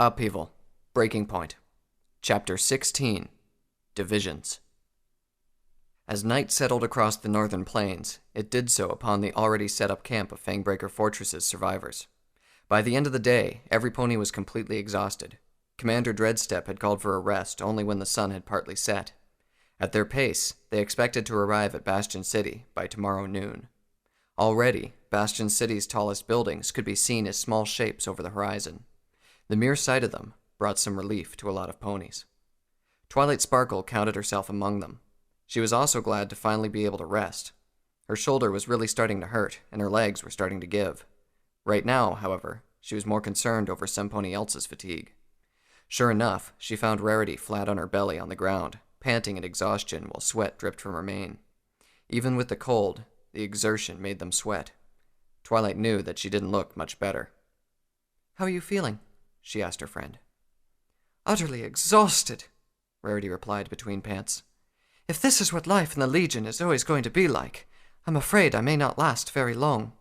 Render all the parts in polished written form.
Upheaval. Breaking Point. Chapter 16. Divisions. As night settled across the northern plains, it did so upon the already set-up camp of Fangbreaker Fortress's survivors. By the end of the day, every pony was completely exhausted. Commander Dreadstep had called for a rest only when the sun had partly set. At their pace, they expected to arrive at Bastion City by tomorrow noon. Already, Bastion City's tallest buildings could be seen as small shapes over the horizon. The mere sight of them brought some relief to a lot of ponies. Twilight Sparkle counted herself among them. She was also glad to finally be able to rest. Her shoulder was really starting to hurt, and her legs were starting to give. Right now, however, she was more concerned over some pony else's fatigue. Sure enough, she found Rarity flat on her belly on the ground, panting in exhaustion while sweat dripped from her mane. Even with the cold, the exertion made them sweat. Twilight knew that she didn't look much better. "How are you feeling?" she asked her friend. "Utterly exhausted," Rarity replied between pants. "If this is what life in the Legion is always going to be like, I'm afraid I may not last very long."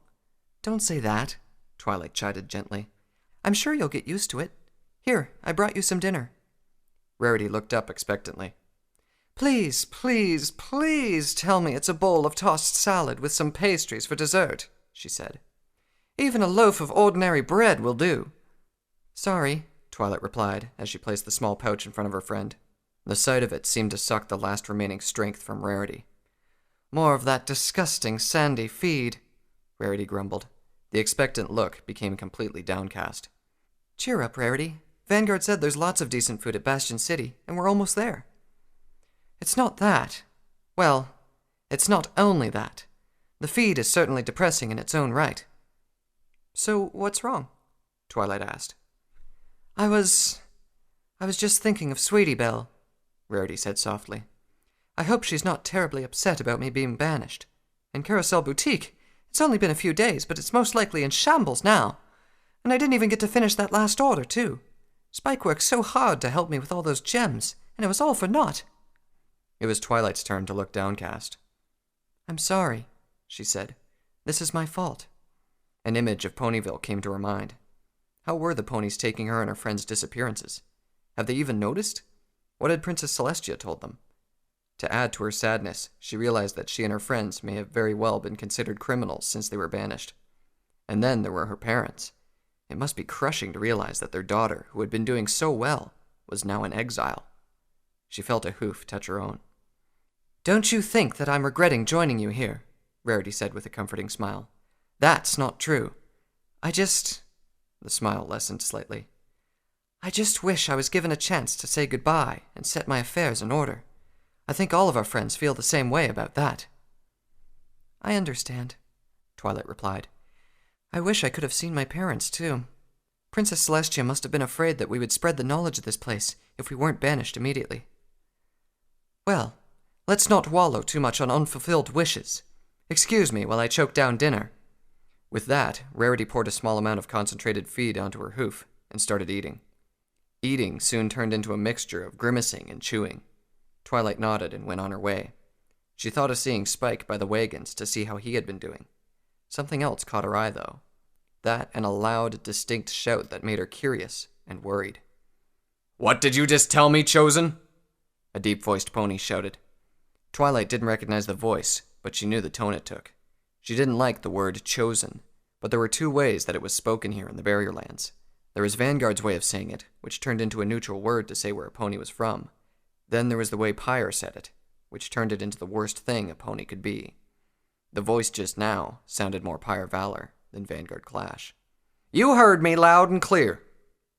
"Don't say that," Twilight chided gently. "I'm sure you'll get used to it. Here, I brought you some dinner." Rarity looked up expectantly. "Please, please, please tell me it's a bowl of tossed salad with some pastries for dessert," she said. "Even a loaf of ordinary bread will do." "Sorry," Twilight replied as she placed the small pouch in front of her friend. The sight of it seemed to suck the last remaining strength from Rarity. "More of that disgusting sandy feed," Rarity grumbled. The expectant look became completely downcast. "Cheer up, Rarity. Vanguard said there's lots of decent food at Bastion City, and we're almost there." "It's not that. Well, it's not only that. The feed is certainly depressing in its own right." "So what's wrong?" Twilight asked. I was just thinking of Sweetie Belle," Rarity said softly. "I hope she's not terribly upset about me being banished. And Carousel Boutique, it's only been a few days, but it's most likely in shambles now. And I didn't even get to finish that last order, too. Spike worked so hard to help me with all those gems, and it was all for naught." It was Twilight's turn to look downcast. "I'm sorry," she said. "This is my fault." An image of Ponyville came to her mind. How were the ponies taking her and her friends' disappearances? Have they even noticed? What had Princess Celestia told them? To add to her sadness, she realized that she and her friends may have very well been considered criminals since they were banished. And then there were her parents. It must be crushing to realize that their daughter, who had been doing so well, was now in exile. She felt a hoof touch her own. "Don't you think that I'm regretting joining you here," Rarity said with a comforting smile. "That's not true. The smile lessened slightly. "I just wish I was given a chance to say goodbye and set my affairs in order. I think all of our friends feel the same way about that." "I understand," Twilight replied. "I wish I could have seen my parents, too. Princess Celestia must have been afraid that we would spread the knowledge of this place if we weren't banished immediately. Well, let's not wallow too much on unfulfilled wishes. Excuse me while I choke down dinner." With that, Rarity poured a small amount of concentrated feed onto her hoof and started eating. Eating soon turned into a mixture of grimacing and chewing. Twilight nodded and went on her way. She thought of seeing Spike by the wagons to see how he had been doing. Something else caught her eye, though. That and a loud, distinct shout that made her curious and worried. "What did you just tell me, Chosen?" A deep-voiced pony shouted. Twilight didn't recognize the voice, but she knew the tone it took. She didn't like the word chosen, but there were two ways that it was spoken here in the Barrier Lands. There was Vanguard's way of saying it, which turned into a neutral word to say where a pony was from. Then there was the way Pyre said it, which turned it into the worst thing a pony could be. The voice just now sounded more Pyre Valor than Vanguard Clash. "You heard me loud and clear."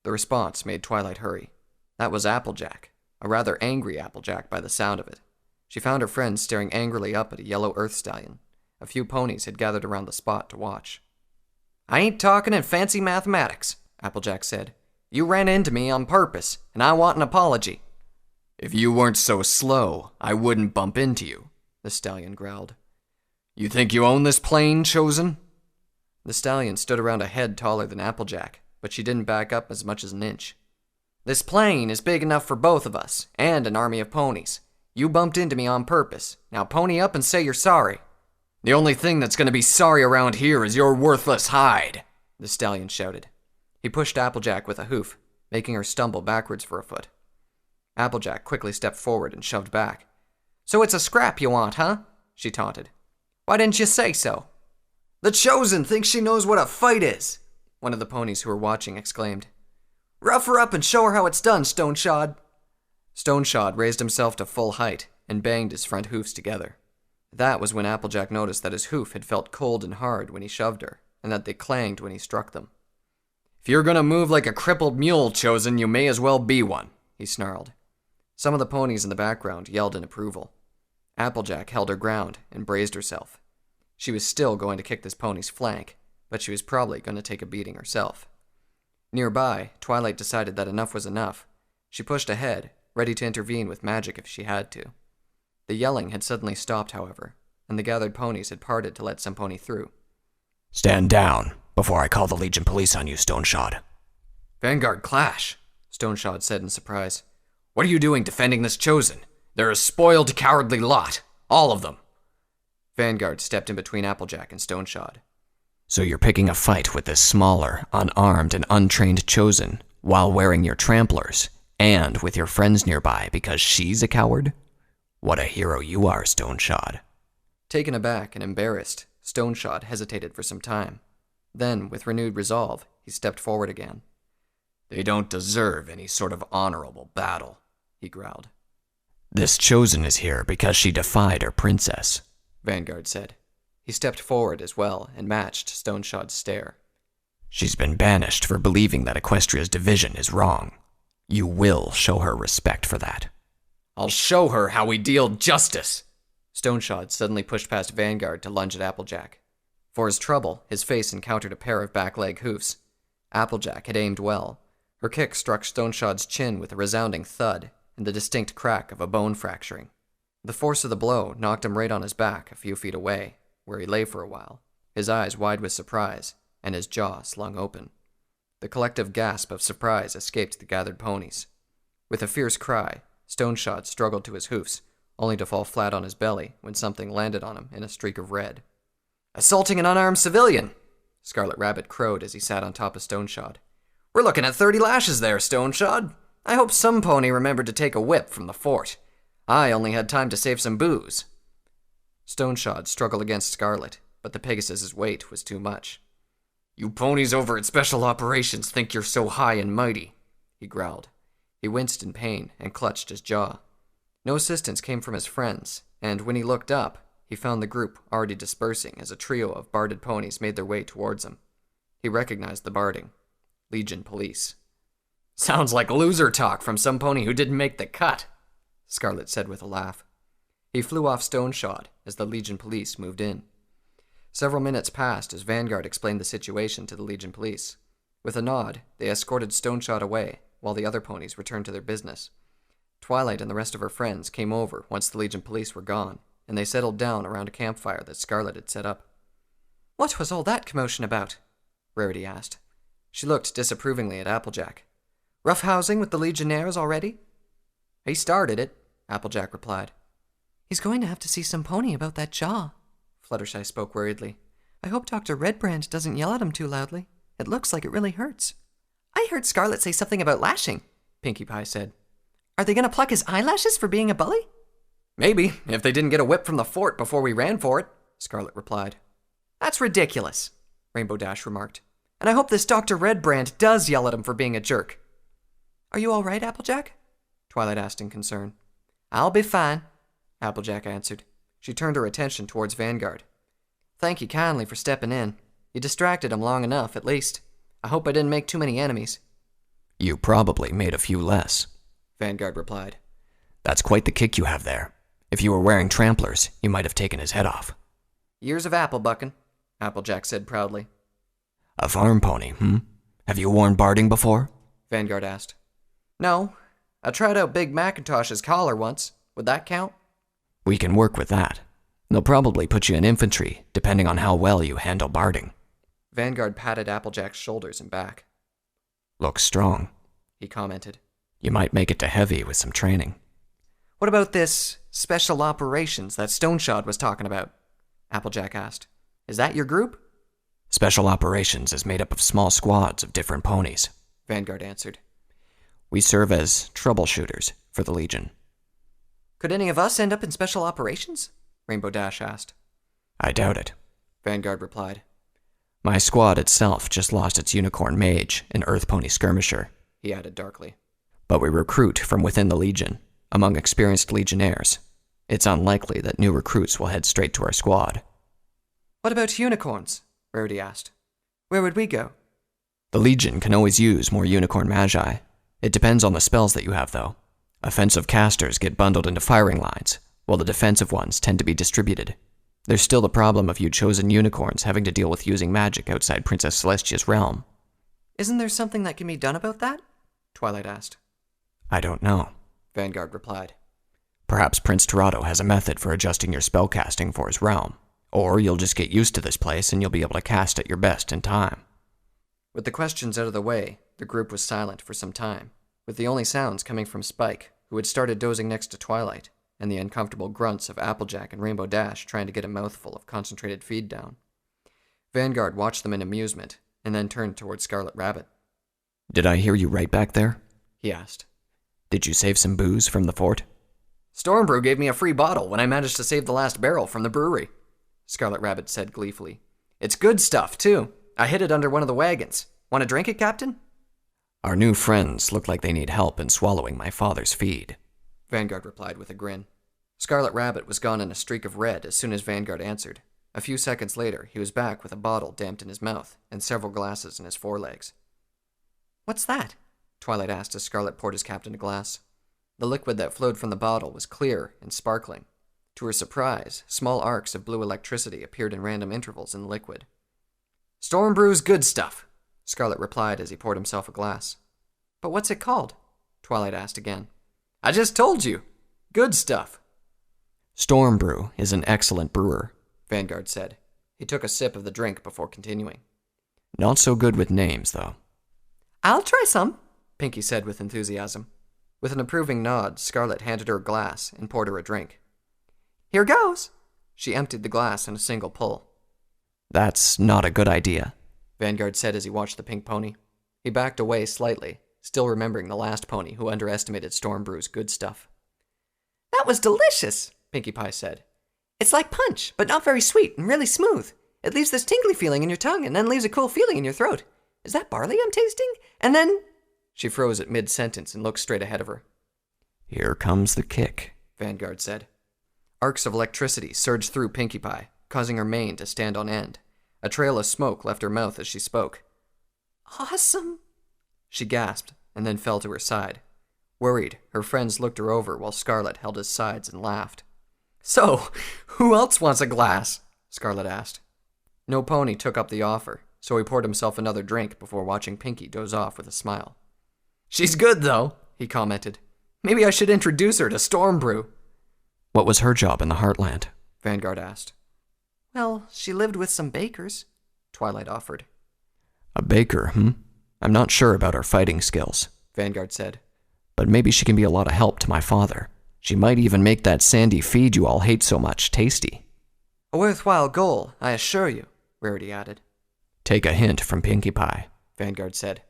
The response made Twilight hurry. That was Applejack, a rather angry Applejack by the sound of it. She found her friends staring angrily up at a yellow earth stallion. A few ponies had gathered around the spot to watch. "I ain't talking in fancy mathematics," Applejack said. "You ran into me on purpose, and I want an apology." "If you weren't so slow, I wouldn't bump into you," the stallion growled. "You think you own this plane, Chosen?" The stallion stood around a head taller than Applejack, but she didn't back up as much as an inch. "This plane is big enough for both of us, and an army of ponies. You bumped into me on purpose. Now pony up and say you're sorry." "The only thing that's going to be sorry around here is your worthless hide," the stallion shouted. He pushed Applejack with a hoof, making her stumble backwards for a foot. Applejack quickly stepped forward and shoved back. "So it's a scrap you want, huh?" she taunted. "Why didn't you say so?" "The Chosen thinks she knows what a fight is," one of the ponies who were watching exclaimed. "Rough her up and show her how it's done, Stoneshod." Stoneshod raised himself to full height and banged his front hoofs together. That was when Applejack noticed that his hoof had felt cold and hard when he shoved her, and that they clanged when he struck them. "If you're gonna move like a crippled mule, Chosen, you may as well be one," he snarled. Some of the ponies in the background yelled in approval. Applejack held her ground and braced herself. She was still going to kick this pony's flank, but she was probably going to take a beating herself. Nearby, Twilight decided that enough was enough. She pushed ahead, ready to intervene with magic if she had to. The yelling had suddenly stopped, however, and the gathered ponies had parted to let some pony through. "Stand down before I call the Legion police on you, Stoneshod." "Vanguard clash," Stoneshod said in surprise. "What are you doing defending this Chosen? They're a spoiled, cowardly lot. All of them." Vanguard stepped in between Applejack and Stoneshod. "So you're picking a fight with this smaller, unarmed, and untrained Chosen while wearing your tramplers and with your friends nearby because she's a coward? What a hero you are, Stoneshod." Taken aback and embarrassed, Stoneshod hesitated for some time. Then, with renewed resolve, he stepped forward again. "They don't deserve any sort of honorable battle," he growled. "This Chosen is here because she defied her princess," Vanguard said. He stepped forward as well and matched Stoneshod's stare. "She's been banished for believing that Equestria's division is wrong. You will show her respect for that." "I'll show her how we deal justice!" Stoneshod suddenly pushed past Vanguard to lunge at Applejack. For his trouble, his face encountered a pair of back leg hoofs. Applejack had aimed well. Her kick struck Stoneshod's chin with a resounding thud and the distinct crack of a bone fracturing. The force of the blow knocked him right on his back a few feet away, where he lay for a while, his eyes wide with surprise and his jaw slung open. The collective gasp of surprise escaped the gathered ponies. With a fierce cry, Stoneshod struggled to his hoofs, only to fall flat on his belly when something landed on him in a streak of red. "Assaulting an unarmed civilian!" Scarlet Rabbit crowed as he sat on top of Stoneshod. "We're looking at 30 lashes there, Stoneshod. I hope some pony remembered to take a whip from the fort. I only had time to save some booze." Stoneshod struggled against Scarlet, but the Pegasus's weight was too much. "You ponies over at Special Operations think you're so high and mighty," he growled. He winced in pain and clutched his jaw. No assistance came from his friends, and when he looked up, he found the group already dispersing as a trio of barded ponies made their way towards him. He recognized the barding. Legion police. "Sounds like loser talk from some pony who didn't make the cut," Scarlet said with a laugh. He flew off Stoneshod as the Legion police moved in. Several minutes passed as Vanguard explained the situation to the Legion police. With a nod, they escorted Stoneshod away while the other ponies returned to their business. Twilight and the rest of her friends came over once the Legion police were gone, and they settled down around a campfire that Scarlet had set up. "What was all that commotion about?" Rarity asked. She looked disapprovingly at Applejack. "Rough housing with the legionnaires already?" "He started it," Applejack replied. "He's going to have to see some pony about that jaw." Fluttershy spoke worriedly. "I hope Dr. Redbrand doesn't yell at him too loudly. It looks like it really hurts." "I heard Scarlet say something about lashing," Pinkie Pie said. "Are they going to pluck his eyelashes for being a bully?" "Maybe, if they didn't get a whip from the fort before we ran for it," Scarlet replied. "That's ridiculous," Rainbow Dash remarked. "And I hope this Dr. Redbrand does yell at him for being a jerk." "Are you all right, Applejack?" Twilight asked in concern. "I'll be fine," Applejack answered. She turned her attention towards Vanguard. "Thank you kindly for stepping in. You distracted him long enough, at least. I hope I didn't make too many enemies." "You probably made a few less," Vanguard replied. "That's quite the kick you have there. If you were wearing tramplers, you might have taken his head off." "Years of apple bucking," Applejack said proudly. "A farm pony, Have you worn barding before?" Vanguard asked. "No. I tried out Big Macintosh's collar once. Would that count?" "We can work with that. They'll probably put you in infantry, depending on how well you handle barding." Vanguard patted Applejack's shoulders and back. "Looks strong," he commented. "You might make it to heavy with some training." "What about this special operations that Stoneshod was talking about?" Applejack asked. "Is that your group?" "Special Operations is made up of small squads of different ponies," Vanguard answered. We serve as troubleshooters for the Legion. Could any of us end up in special operations? Rainbow Dash asked. I doubt it, Vanguard replied. My squad itself just lost its unicorn mage, an earth pony skirmisher, He added darkly. But we recruit from within the Legion, among experienced legionnaires. It's unlikely that new recruits will head straight to our squad. What about unicorns? Rarity asked. Where would we go? The Legion can always use more unicorn magi. It depends on the spells that you have, though. Offensive casters get bundled into firing lines, while the defensive ones tend to be distributed. There's still the problem of you chosen unicorns having to deal with using magic outside Princess Celestia's realm. Isn't there something that can be done about that? Twilight asked. I don't know, Vanguard replied. Perhaps Prince Torado has a method for adjusting your spellcasting for his realm. Or you'll just get used to this place and you'll be able to cast at your best in time. With the questions out of the way, the group was silent for some time, with the only sounds coming from Spike, who had started dozing next to Twilight, and the uncomfortable grunts of Applejack and Rainbow Dash trying to get a mouthful of concentrated feed down. Vanguard watched them in amusement, and then turned toward Scarlet Rabbit. Did I hear you right back there? He asked. Did you save some booze from the fort? Stormbrew gave me a free bottle when I managed to save the last barrel from the brewery, Scarlet Rabbit said gleefully. It's good stuff, too. I hid it under one of the wagons. Want to drink it, Captain? Our new friends look like they need help in swallowing my father's feed, Vanguard replied with a grin. Scarlet Rabbit was gone in a streak of red as soon as Vanguard answered. A few seconds later, he was back with a bottle damped in his mouth and several glasses in his forelegs. What's that? Twilight asked as Scarlet poured his captain a glass. The liquid that flowed from the bottle was clear and sparkling. To her surprise, small arcs of blue electricity appeared in random intervals in the liquid. Stormbrew's good stuff, Scarlet replied as he poured himself a glass. But what's it called? Twilight asked again. I just told you. Good stuff. Stormbrew is an excellent brewer, Vanguard said. He took a sip of the drink before continuing. Not so good with names, though. I'll try some, Pinky said with enthusiasm. With an approving nod, Scarlet handed her a glass and poured her a drink. Here goes. She emptied the glass in a single pull. That's not a good idea, Vanguard said as he watched the pink pony. He backed away slightly, still remembering the last pony who underestimated Stormbrew's good stuff. That was delicious, Pinkie Pie said. It's like punch, but not very sweet and really smooth. It leaves this tingly feeling in your tongue and then leaves a cool feeling in your throat. Is that barley I'm tasting? And then... She froze at mid-sentence and looked straight ahead of her. Here comes the kick, Vanguard said. Arcs of electricity surged through Pinkie Pie, causing her mane to stand on end. A trail of smoke left her mouth as she spoke. Awesome! She gasped and then fell to her side. Worried, her friends looked her over while Scarlet held his sides and laughed. So, who else wants a glass? Scarlet asked. No pony took up the offer, so he poured himself another drink before watching Pinkie doze off with a smile. She's good, though, he commented. Maybe I should introduce her to Stormbrew. What was her job in the Heartland? Vanguard asked. Well, she lived with some bakers, Twilight offered. A baker, I'm not sure about her fighting skills, Vanguard said. But maybe she can be a lot of help to my father. She might even make that sandy feed you all hate so much tasty. A worthwhile goal, I assure you, Rarity added. Take a hint from Pinkie Pie, Vanguard said.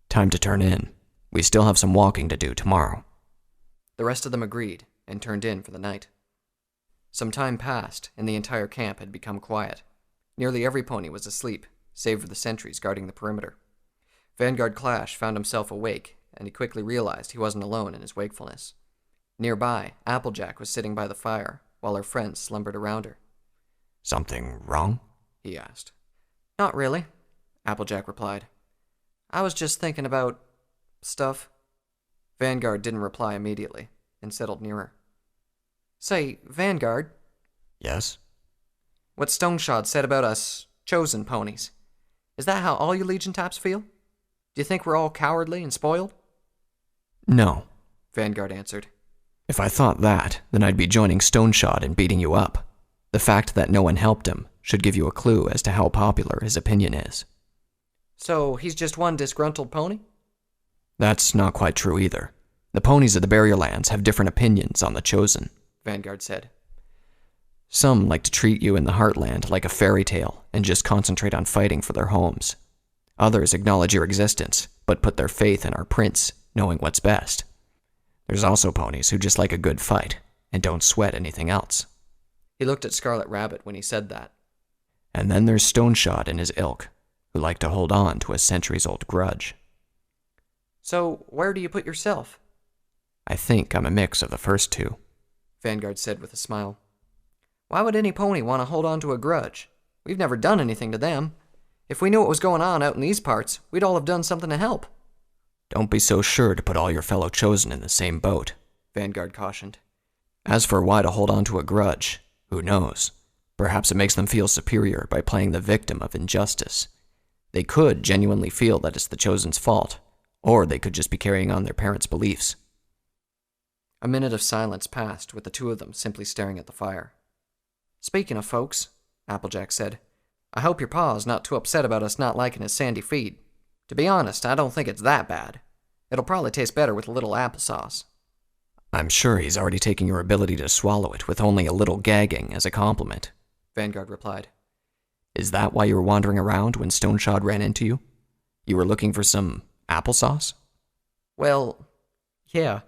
Time to turn in. We still have some walking to do tomorrow. The rest of them agreed and turned in for the night. Some time passed, and the entire camp had become quiet. Nearly every pony was asleep, save for the sentries guarding the perimeter. Vanguard Clash found himself awake, and he quickly realized he wasn't alone in his wakefulness. Nearby, Applejack was sitting by the fire, while her friends slumbered around her. Something wrong? He asked. Not really, Applejack replied. I was just thinking about... stuff. Vanguard didn't reply immediately, and settled nearer. Say, Vanguard. Yes? What Stoneshot said about us chosen ponies. Is that how all you Legion Taps feel? Do you think we're all cowardly and spoiled? No, Vanguard answered. If I thought that, then I'd be joining Stoneshot in beating you up. The fact that no one helped him should give you a clue as to how popular his opinion is. So he's just one disgruntled pony? That's not quite true either. The ponies of the Barrier Lands have different opinions on the Chosen, Vanguard said. Some like to treat you in the Heartland like a fairy tale and just concentrate on fighting for their homes. Others acknowledge your existence, but put their faith in our prince, knowing what's best. There's also ponies who just like a good fight and don't sweat anything else. He looked at Scarlet Rabbit when he said that. And then there's Stoneshot and his ilk, who like to hold on to a centuries-old grudge. So, where do you put yourself? I think I'm a mix of the first two, Vanguard said with a smile. Why would any pony want to hold on to a grudge? We've never done anything to them. If we knew what was going on out in these parts, we'd all have done something to help. Don't be so sure to put all your fellow Chosen in the same boat, Vanguard cautioned. As for why to hold on to a grudge, who knows? Perhaps it makes them feel superior by playing the victim of injustice. They could genuinely feel that it's the Chosen's fault, or they could just be carrying on their parents' beliefs. A minute of silence passed, with the two of them simply staring at the fire. Speaking of folks, Applejack said, I hope your pa's not too upset about us not liking his sandy feed. To be honest, I don't think it's that bad. It'll probably taste better with a little applesauce. I'm sure he's already taking your ability to swallow it with only a little gagging as a compliment, Vanguard replied. Is that why you were wandering around when Stoneshot ran into you? You were looking for some applesauce? Well, yeah,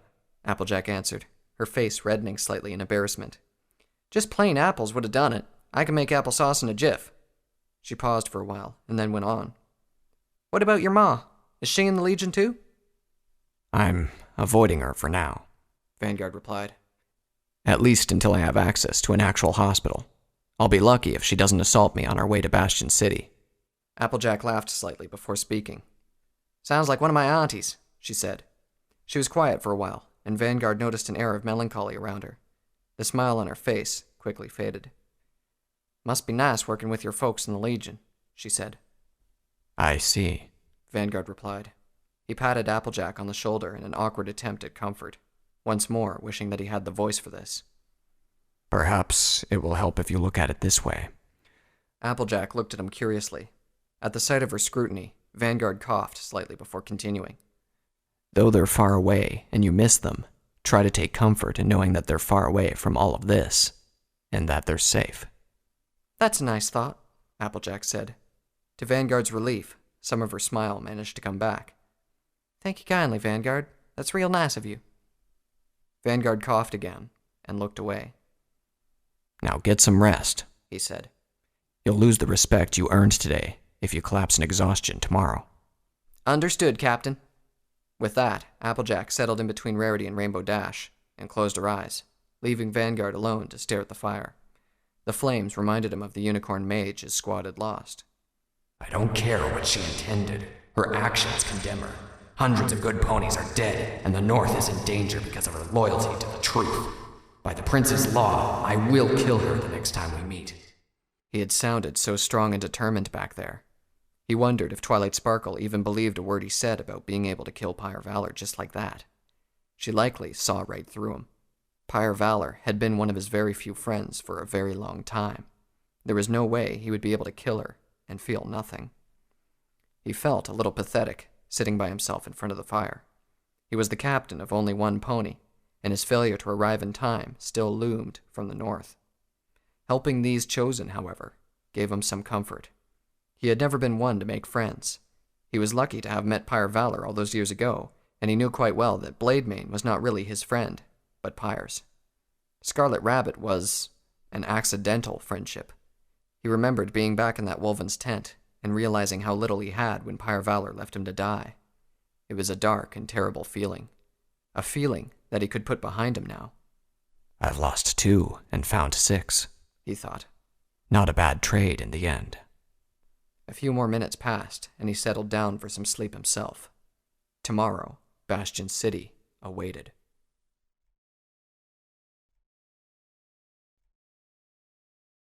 Applejack answered, her face reddening slightly in embarrassment. Just plain apples would have done it. I can make applesauce in a jiff. She paused for a while, and then went on. What about your ma? Is she in the Legion too? I'm avoiding her for now, Vanguard replied. At least until I have access to an actual hospital. I'll be lucky if she doesn't assault me on our way to Bastion City. Applejack laughed slightly before speaking. Sounds like one of my aunties, she said. She was quiet for a while, and Vanguard noticed an air of melancholy around her. The smile on her face quickly faded. Must be nice working with your folks in the Legion, she said. I see, Vanguard replied. He patted Applejack on the shoulder in an awkward attempt at comfort, once more wishing that he had the voice for this. Perhaps it will help if you look at it this way. Applejack looked at him curiously. At the sight of her scrutiny, Vanguard coughed slightly before continuing. Though they're far away and you miss them, try to take comfort in knowing that they're far away from all of this, and that they're safe. That's a nice thought, Applejack said. To Vanguard's relief, some of her smile managed to come back. Thank you kindly, Vanguard. That's real nice of you. Vanguard coughed again and looked away. Now get some rest, he said. You'll lose the respect you earned today if you collapse in exhaustion tomorrow. Understood, Captain. With that, Applejack settled in between Rarity and Rainbow Dash and closed her eyes, leaving Vanguard alone to stare at the fire. The flames reminded him of the unicorn mage his squad had lost. I don't care what she intended. Her actions condemn her. Hundreds of good ponies are dead, and the North is in danger because of her loyalty to the truth. By the Prince's law, I will kill her the next time we meet. He had sounded so strong and determined back there. He wondered if Twilight Sparkle even believed a word he said about being able to kill Pyre Valor just like that. She likely saw right through him. Pyre Valor had been one of his very few friends for a very long time. There was no way he would be able to kill her and feel nothing. He felt a little pathetic, sitting by himself in front of the fire. He was the captain of only one pony, and his failure to arrive in time still loomed from the north. Helping these chosen, however, gave him some comfort. He had never been one to make friends. He was lucky to have met Pyre Valor all those years ago, and he knew quite well that Blademane was not really his friend, but Pyre's. Scarlet Rabbit was an accidental friendship. He remembered being back in that Wolven's tent and realizing how little he had when Pyre Valor left him to die. It was a dark and terrible feeling. A feeling that he could put behind him now. I've lost 2 and found 6, he thought. Not a bad trade in the end. A few more minutes passed, and he settled down for some sleep himself. Tomorrow, Bastion City awaited.